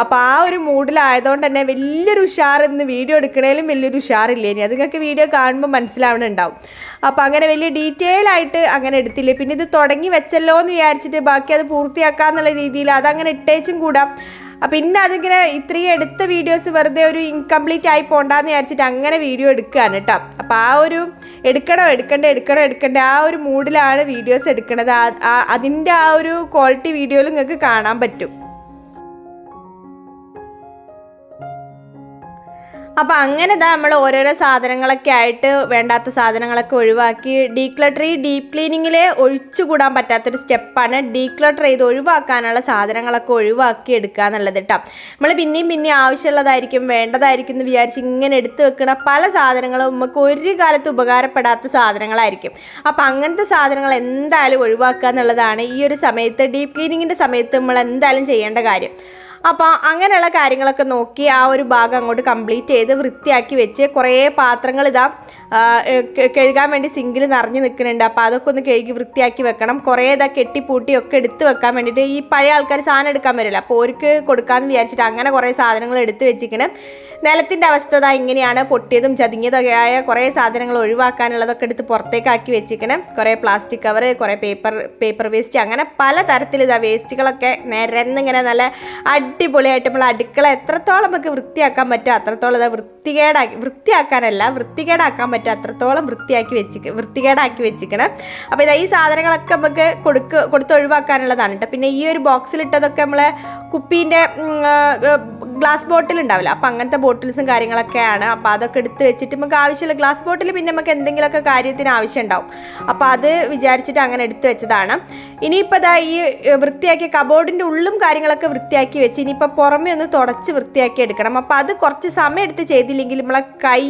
അപ്പോൾ ആ ഒരു മൂഡിലായതുകൊണ്ട് തന്നെ വലിയൊരു ഉഷാർ ഇന്ന് വീഡിയോ എടുക്കണേലും വലിയൊരു ഉഷാറില്ലേ. ഇനി അത് നിങ്ങൾക്ക് വീഡിയോ കാണുമ്പോൾ മനസ്സിലാവണുണ്ടാവും. അപ്പോൾ അങ്ങനെ വലിയ ഡീറ്റെയിൽ ആയിട്ട് അങ്ങനെ എടുത്തില്ലേ. പിന്നെ ഇത് തുടങ്ങി വെച്ചല്ലോ എന്ന് വിചാരിച്ചിട്ട് ബാക്കി അത് പൂർത്തിയാക്കാന്നുള്ള രീതിയിൽ അതങ്ങനെ ഇട്ടേച്ചും കൂടാം. പിന്നെ അതിങ്ങനെ ഇത്രയും എടുത്ത വീഡിയോസ് വെറുതെ ഒരു ഇൻകംപ്ലീറ്റ് ആയി പോകണ്ടെന്ന് വിചാരിച്ചിട്ട് അങ്ങനെ വീഡിയോ എടുക്കുകയാണ് കേട്ടോ. അപ്പോൾ ആ ഒരു എടുക്കണ്ടേ ആ ഒരു മൂഡിലാണ് വീഡിയോസ് എടുക്കണത്. അതിൻ്റെ ആ ഒരു ക്വാളിറ്റി വീഡിയോയിൽ നിങ്ങൾക്ക് കാണാൻ പറ്റും. അപ്പോൾ അങ്ങനെ നമ്മൾ ഓരോരോ സാധനങ്ങളൊക്കെ ആയിട്ട് വേണ്ടാത്ത സാധനങ്ങളൊക്കെ ഒഴിവാക്കി ഡീക്ലട്ടർ ഡീപ്പ് ക്ലീനിങ്ങിൽ ഒഴിച്ചുകൂടാൻ പറ്റാത്തൊരു സ്റ്റെപ്പാണ് ഡീക്ലട്ടർ ചെയ്ത് ഒഴിവാക്കാനുള്ള സാധനങ്ങളൊക്കെ ഒഴിവാക്കി എടുക്കുക എന്നുള്ളത് കേട്ടോ. നമ്മൾ പിന്നെയും ആവശ്യമുള്ളതായിരിക്കും വേണ്ടതായിരിക്കും എന്ന് വിചാരിച്ച് ഇങ്ങനെ എടുത്ത് വെക്കുന്ന പല സാധനങ്ങളും നമുക്ക് ഒരു കാലത്ത് ഉപകാരപ്പെടാത്ത സാധനങ്ങളായിരിക്കും. അപ്പോൾ അങ്ങനത്തെ സാധനങ്ങൾ എന്തായാലും ഒഴിവാക്കുക എന്നുള്ളതാണ് ഈ ഒരു സമയത്ത് ഡീപ്പ് ക്ലീനിങ്ങിൻ്റെ സമയത്ത് നമ്മൾ എന്തായാലും ചെയ്യേണ്ട കാര്യം. അപ്പോൾ അങ്ങനെയുള്ള കാര്യങ്ങളൊക്കെ നോക്കി ആ ഒരു ഭാഗം അങ്ങോട്ട് കംപ്ലീറ്റ് ചെയ്ത് വൃത്തിയാക്കി വെച്ച് കുറേ പാത്രങ്ങൾ ഇതാ കഴുകാൻ വേണ്ടി സിങ്കിൽ നിറഞ്ഞു നിൽക്കുന്നുണ്ട്. അപ്പോൾ അതൊക്കെ ഒന്ന് കഴുകി വൃത്തിയാക്കി വെക്കണം. കുറേ ഇതാ കെട്ടിപ്പൂട്ടിയൊക്കെ എടുത്ത് വെക്കാൻ വേണ്ടിയിട്ട് ഈ പഴയ ആൾക്കാർ സാധനം എടുക്കാൻ വരില്ല, അപ്പോൾ അവർക്ക് കൊടുക്കാമെന്ന് വിചാരിച്ചിട്ട് അങ്ങനെ കുറേ സാധനങ്ങൾ എടുത്ത് വെച്ചിരിക്കണം. നിലത്തിൻ്റെ അവസ്ഥ ഇങ്ങനെയാണ്. പൊട്ടിയതും ചതുങ്ങിയതൊക്കെ ആയ കുറേ സാധനങ്ങൾ ഒഴിവാക്കാനുള്ളതൊക്കെ എടുത്ത് പുറത്തേക്കാക്കി വെച്ചിരിക്കണം. കുറേ പ്ലാസ്റ്റിക് കവർ, കുറേ പേപ്പർ വേസ്റ്റ്, അങ്ങനെ പല തരത്തിൽ വേസ്റ്റുകളൊക്കെ നിരന്നിങ്ങനെ നല്ല അടിപൊളിയായിട്ട് നമ്മൾ അടുക്കള എത്രത്തോളം നമുക്ക് വൃത്തിയാക്കാൻ പറ്റുമോ അത്രത്തോളം വൃത്തികേടാക്കാൻ പറ്റും അത്രത്തോളം വൃത്തികേടാക്കി വെച്ചിരിക്കണം. അപ്പോൾ ഈ സാധനങ്ങളൊക്കെ നമുക്ക് കൊടുത്ത് ഒഴിവാക്കാനുള്ളതാണ് കേട്ടോ. പിന്നെ ഈ ഒരു ബോക്സിലിട്ടതൊക്കെ നമ്മളെ കുപ്പീൻ്റെ ഗ്ലാസ് ബോട്ടിൽ ഉണ്ടാവില്ല, അപ്പോൾ അങ്ങനത്തെ ബോട്ടിൽസും കാര്യങ്ങളൊക്കെയാണ്. അപ്പോൾ അതൊക്കെ എടുത്ത് വെച്ചിട്ട് നമുക്ക് ആവശ്യമില്ല ഗ്ലാസ് ബോട്ടിൽ പിന്നെ നമുക്ക് എന്തെങ്കിലുമൊക്കെ കാര്യത്തിന് ആവശ്യം ഉണ്ടാവും. അപ്പോൾ അത് വിചാരിച്ചിട്ട് അങ്ങനെ എടുത്ത് വെച്ചതാണ്. ഇനിയിപ്പോൾ ഈ വൃത്തിയാക്കിയ കബോർഡിൻ്റെ ഉള്ളും കാര്യങ്ങളൊക്കെ വൃത്തിയാക്കി വെച്ച് ഇനിയിപ്പോൾ പുറമേ ഒന്ന് തുടച്ച് വൃത്തിയാക്കി എടുക്കണം. അപ്പോൾ അത് കുറച്ച് സമയം എടുത്ത് ചെയ്തില്ലെങ്കിൽ നമ്മളെ കൈ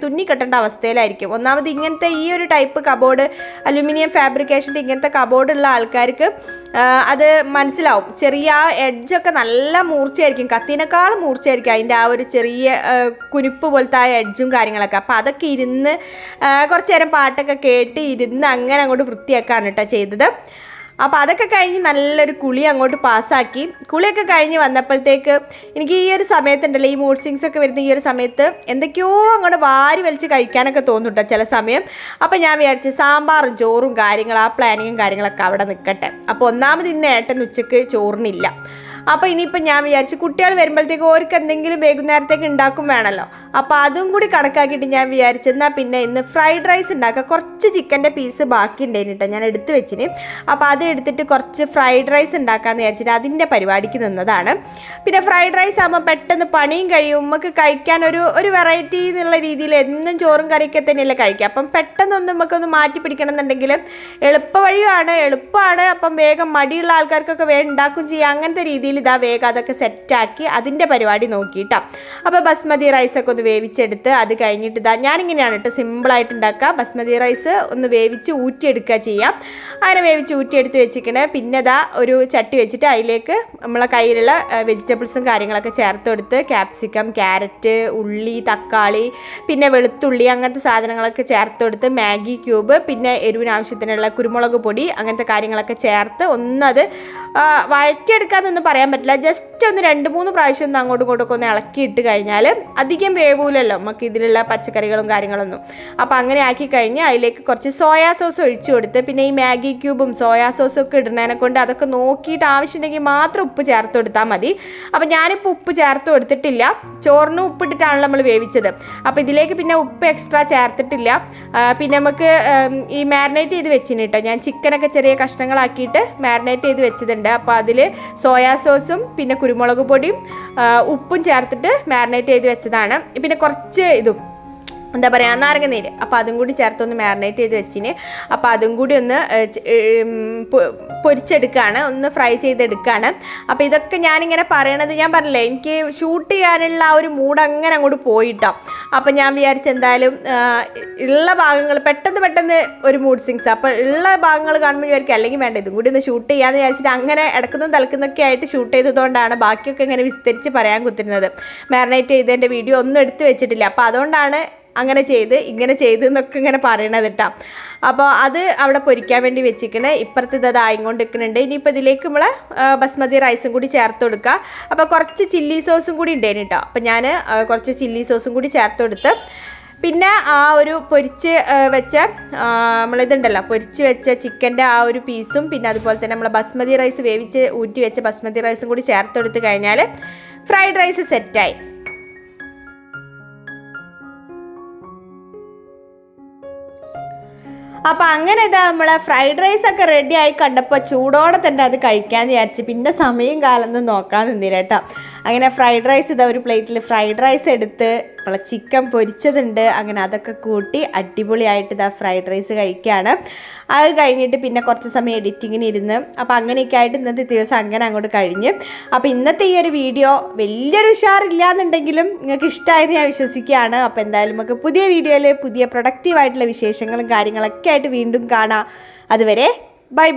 തുന്നി കെട്ടേണ്ട അവസ്ഥയിലായിരിക്കും. ഒന്നാമത് ഇങ്ങനത്തെ ഈ ഒരു ടൈപ്പ് കബോർഡ്, അലുമിനിയം ഫാബ്രിക്കേഷൻ്റെ ഇങ്ങനത്തെ കബോർഡുള്ള ആൾക്കാർക്ക് അത് മനസ്സിലാവും. ചെറിയ ആ എഡ്ജൊക്കെ നല്ല മൂർച്ചയായിരിക്കും, കത്തിനേക്കാളും മൂർച്ചയായിരിക്കും അതിൻ്റെ ആ ഒരു ചെറിയ കുനിപ്പ് പോലത്തെ ആ എഡ്ജും കാര്യങ്ങളൊക്കെ. അപ്പോൾ അതൊക്കെ ഇരുന്ന് കുറച്ച് നേരം പാട്ടൊക്കെ കേട്ട് ഇരുന്ന് അങ്ങനെ അങ്ങോട്ട് വൃത്തിയാക്കാണ് കേട്ടോ ചെയ്തത്. അപ്പോൾ അതൊക്കെ കഴിഞ്ഞ് നല്ലൊരു കുളി അങ്ങോട്ട് പാസ്സാക്കി. കുളിയൊക്കെ കഴിഞ്ഞ് വന്നപ്പോഴത്തേക്ക് എനിക്ക് ഈ ഒരു സമയത്തുണ്ടല്ലോ, ഈ മൂഡ് സ്വിങ്സ് ഒക്കെ വരുന്ന ഈ ഒരു സമയത്ത് എന്തൊക്കെയോ അങ്ങോട്ട് വാരി വലിച്ച് കഴിക്കാനൊക്കെ തോന്നും കേട്ടോ ചില സമയം. അപ്പോൾ ഞാൻ വിചാരിച്ചു സാമ്പാറും ചോറും ആ പ്ലാനിങ്ങും കാര്യങ്ങളൊക്കെ അവിടെ നിൽക്കട്ടെ. അപ്പോൾ ഒന്നാമത് ഇന്ന് ഏട്ടൻ ഉച്ചയ്ക്ക് ചോറിനില്ല. അപ്പോൾ ഇനിയിപ്പോൾ ഞാൻ വിചാരിച്ചു കുട്ടികൾ വരുമ്പോഴത്തേക്ക് ഓർക്ക് എന്തെങ്കിലും വൈകുന്നേരത്തേക്ക് ഉണ്ടാക്കും വേണമല്ലോ. അപ്പോൾ അതും കൂടി കണക്കാക്കിയിട്ട് ഞാൻ വിചാരിച്ചു എന്നാൽ പിന്നെ ഇന്ന് ഫ്രൈഡ് റൈസ് ഉണ്ടാക്കുക. കുറച്ച് ചിക്കൻ്റെ പീസ് ബാക്കി ഉണ്ടായിരുന്നു കേട്ടോ, ഞാൻ എടുത്ത് വെച്ചിന്. അപ്പോൾ അത് എടുത്തിട്ട് കുറച്ച് ഫ്രൈഡ് റൈസ് ഉണ്ടാക്കാമെന്ന് വിചാരിച്ചിട്ട് അതിൻ്റെ പരിപാടിക്ക് നിന്നതാണ്. പിന്നെ ഫ്രൈഡ് റൈസ് ആകുമ്പോൾ പെട്ടെന്ന് പണിയും കഴിയും, നമുക്ക് കഴിക്കാൻ ഒരു വെറൈറ്റി എന്നുള്ള രീതിയിൽ എന്നും ചോറും കറിയൊക്കെ തന്നെയല്ലേ കഴിക്കുക. അപ്പം പെട്ടെന്നൊന്നും നമുക്കൊന്ന് മാറ്റി പിടിക്കണം എന്നുണ്ടെങ്കിൽ എളുപ്പമാണ്. അപ്പം വേഗം മടിയുള്ള ആൾക്കാർക്കൊക്കെ വേഗം ഉണ്ടാക്കും ചെയ്യാം. അങ്ങനത്തെ രീതിയിൽ വേഗം അതൊക്കെ സെറ്റാക്കി അതിൻ്റെ പരിപാടി നോക്കിയിട്ടാ. അപ്പോൾ ബസ്മതി റൈസൊക്കെ ഒന്ന് വേവിച്ചെടുത്ത് അത് കഴിഞ്ഞിട്ട് ഞാനിങ്ങനെയാണ് കേട്ടോ സിമ്പിളായിട്ട് ഉണ്ടാക്കുക. ബസ്മതി റൈസ് ഒന്ന് വേവിച്ച് ഊറ്റിയെടുക്കുക ചെയ്യാം. അങ്ങനെ വേവിച്ച് ഊറ്റിയെടുത്ത് വെച്ചിരിക്കണേ. പിന്നെ ഒരു ചട്ടി വെച്ചിട്ട് അതിലേക്ക് നമ്മളെ കയ്യിലുള്ള വെജിറ്റബിൾസും കാര്യങ്ങളൊക്കെ ചേർത്ത് കൊടുത്ത് ക്യാപ്സിക്കം, ക്യാരറ്റ്, ഉള്ളി, തക്കാളി, പിന്നെ വെളുത്തുള്ളി അങ്ങനത്തെ സാധനങ്ങളൊക്കെ ചേർത്ത് കൊടുത്ത് മാഗി ക്യൂബ്, പിന്നെ എരിവിന് ആവശ്യത്തിനുള്ള കുരുമുളക് പൊടി അങ്ങനത്തെ കാര്യങ്ങളൊക്കെ ചേർത്ത് ഒന്നത് വഴറ്റിയെടുക്കാമെന്നൊന്നും പറയാൻ പറ്റില്ല. ജസ്റ്റ് ഒന്ന് 2-3 പ്രാവശ്യം ഒന്ന് അങ്ങോട്ടും ഇങ്ങോട്ടൊക്കെ ഒന്ന് ഇളക്കിയിട്ട് കഴിഞ്ഞാൽ അധികം വേവൂലല്ലോ നമുക്ക് ഇതിലുള്ള പച്ചക്കറികളും കാര്യങ്ങളൊന്നും. അപ്പോൾ അങ്ങനെ ആക്കി കഴിഞ്ഞ് അതിലേക്ക് കുറച്ച് സോയാ സോസ് ഒഴിച്ചു കൊടുത്ത് പിന്നെ ഈ മാഗി ക്യൂബും സോയാ സോസും ഒക്കെ ഇടുന്നതിനെ കൊണ്ട് അതൊക്കെ നോക്കിയിട്ട് ആവശ്യമുണ്ടെങ്കിൽ മാത്രം ഉപ്പ് ചേർത്ത് കൊടുത്താൽ മതി. അപ്പോൾ ഞാനിപ്പോൾ ഉപ്പ് ചേർത്ത് കൊടുത്തിട്ടില്ല, ചോറിന് ഉപ്പിട്ടിട്ടാണല്ലോ നമ്മൾ വേവിച്ചത്. അപ്പോൾ ഇതിലേക്ക് പിന്നെ ഉപ്പ് എക്സ്ട്രാ ചേർത്തിട്ടില്ല. പിന്നെ നമുക്ക് ഈ മാരിനേറ്റ് ചെയ്ത് വെച്ചിന് കേട്ടോ, ഞാൻ ചിക്കനൊക്കെ ചെറിയ കഷ്ണങ്ങളാക്കിയിട്ട് മാരിനേറ്റ് ചെയ്ത് വെച്ചതുണ്ട്. അപ്പോൾ അതിൽ സോയാ സോസും പിന്നെ കുരുമുളക് പൊടിയും ഉപ്പും ചേർത്തിട്ട് മാരിനേറ്റ് ചെയ്ത് വെച്ചതാണ്. പിന്നെ കുറച്ച് ഇതും എന്താ പറയുക നാരങ്ങനീര്, അപ്പോൾ അതും കൂടി ചേർത്തൊന്ന് മാരിനേറ്റ് ചെയ്ത് വെച്ചിന്. അപ്പോൾ അതും കൂടി ഒന്ന് പൊരിച്ചെടുക്കുകയാണ്, ഒന്ന് ഫ്രൈ ചെയ്തെടുക്കുകയാണ്. അപ്പോൾ ഇതൊക്കെ ഞാനിങ്ങനെ പറയണത് ഞാൻ പറഞ്ഞില്ലേ എനിക്ക് ഷൂട്ട് ചെയ്യാനുള്ള ആ ഒരു മൂഡ് അങ്ങനെ അങ്ങോട്ട് പോയിട്ടോ. അപ്പോൾ ഞാൻ വിചാരിച്ച എന്തായാലും ഉള്ള ഭാഗങ്ങൾ പെട്ടെന്ന് ഒരു മൂഡ് സ്വിങ്സ്, അപ്പോൾ ഉള്ള ഭാഗങ്ങൾ കാണുമ്പോൾ വിചാരിക്കും അല്ലെങ്കിൽ വേണ്ട ഇതും കൂടി ഒന്ന് ഷൂട്ട് ചെയ്യാമെന്ന് വിചാരിച്ചിട്ട് അങ്ങനെ ഇടക്കുന്നതും തലക്കുന്നൊക്കെ ആയിട്ട് ഷൂട്ട് ചെയ്തതുകൊണ്ടാണ് ബാക്കിയൊക്കെ ഇങ്ങനെ വിസ്തരിച്ച് പറയാൻ കുത്തുന്നത്. മാരിനേറ്റ് ചെയ്തതിൻ്റെ വീഡിയോ ഒന്നും എടുത്ത് വെച്ചിട്ടില്ല. അപ്പോൾ അതുകൊണ്ടാണ് അങ്ങനെ ഇങ്ങനെ ചെയ്ത് എന്നൊക്കെ ഇങ്ങനെ പറയണത് കേട്ടോ. അപ്പോൾ അത് അവിടെ പൊരിക്കാൻ വേണ്ടി വെച്ചിരിക്കണേ. ഇപ്പുറത്ത് ഇത് ആയിക്കൊണ്ട് നിൽക്കുന്നുണ്ട്. ഇനിയിപ്പോൾ ഇതിലേക്ക് നമ്മൾ ബസ്മതി റൈസും കൂടി ചേർത്ത് കൊടുക്കുക. അപ്പോൾ കുറച്ച് ചില്ലി സോസും കൂടി ഉണ്ടായിരുന്നു കേട്ടോ. അപ്പോൾ ഞാൻ കുറച്ച് ചില്ലി സോസും കൂടി ചേർത്ത് കൊടുത്ത് പിന്നെ ആ ഒരു പൊരിച്ച് വെച്ച നമ്മളിതുണ്ടല്ലോ പൊരിച്ച് വെച്ച ചിക്കൻ്റെ ആ ഒരു പീസും പിന്നെ അതുപോലെ തന്നെ നമ്മൾ ബസ്മതി റൈസ് വേവിച്ച് ഊറ്റി വെച്ച ബസ്മതി റൈസും കൂടി ചേർത്ത് കൊടുത്ത് കഴിഞ്ഞാൽ ഫ്രൈഡ് റൈസ് സെറ്റായി. അപ്പോൾ അങ്ങനെ നമ്മളെ ഫ്രൈഡ് റൈസൊക്കെ റെഡി ആയി കണ്ടപ്പോൾ ചൂടോടെ തന്നെ അത് കഴിക്കാമെന്ന് വിചാരിച്ച് പിന്നെ സമയം കാലൊന്നും നോക്കാൻ നിന്നില്ല കേട്ടോ. അങ്ങനെ ഫ്രൈഡ് റൈസ് ഒരു പ്ലേറ്റിൽ ഫ്രൈഡ് റൈസ് എടുത്ത് നമ്മളെ ചിക്കൻ പൊരിച്ചതുണ്ട്, അങ്ങനെ അതൊക്കെ കൂട്ടി അടിപൊളിയായിട്ട് ഫ്രൈഡ് റൈസ് കഴിക്കുകയാണ്. അത് കഴിഞ്ഞിട്ട് പിന്നെ കുറച്ച് സമയം എഡിറ്റിങ്ങിന് ഇരുന്ന് അപ്പോൾ അങ്ങനെയൊക്കെ ആയിട്ട് ഇന്നത്തെ ദിവസം അങ്ങനെ അങ്ങോട്ട് കഴിഞ്ഞ്. അപ്പോൾ ഇന്നത്തെ ഈ ഒരു വീഡിയോ വലിയൊരു ഉഷാറില്ലാന്നുണ്ടെങ്കിലും നിങ്ങൾക്ക് ഇഷ്ടമായെന്ന് ഞാൻ വിശ്വസിക്കുകയാണ്. അപ്പോൾ എന്തായാലും നമുക്ക് പുതിയ വീഡിയോയിൽ പുതിയ പ്രൊഡക്റ്റീവായിട്ടുള്ള വിശേഷങ്ങളും കാര്യങ്ങളൊക്കെ ആയിട്ട് വീണ്ടും കാണാം. അതുവരെ ബൈ.